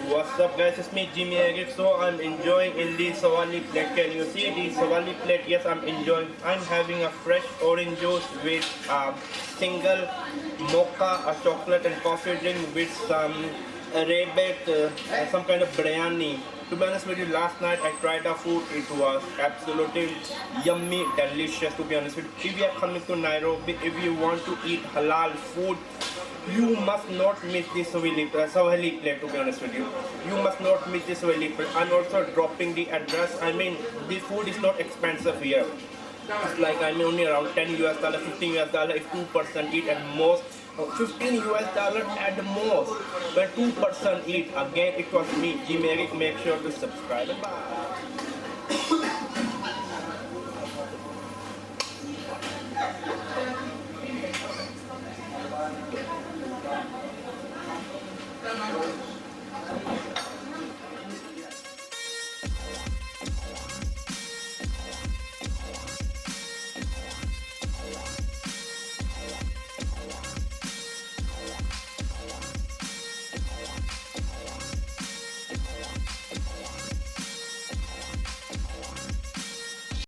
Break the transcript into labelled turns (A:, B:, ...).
A: What's up guys, it's me Jimmy Eric. So I'm enjoying in the Swahili Plate. Can you see the Swahili Plate? Yes, I'm enjoying. I'm having a fresh orange juice with single mocha, a chocolate and coffee drink with some Arabic, some kind of biryani. To be honest with you, last night I tried the food. It was absolutely yummy, delicious. To be honest with you, if you are coming to Nairobi, if you want to eat halal food, you must not miss this Swahili Plate. To be honest with you, you must not miss this Swahili Plate. I'm also dropping the address. I mean, the food is not expensive here. It's like only around 10 US dollar, 15 US dollar if 2% eat at most. 15 US dollar at the most when 2% eat. Again, it was me, Jimmy. Make sure to subscribe. Bye.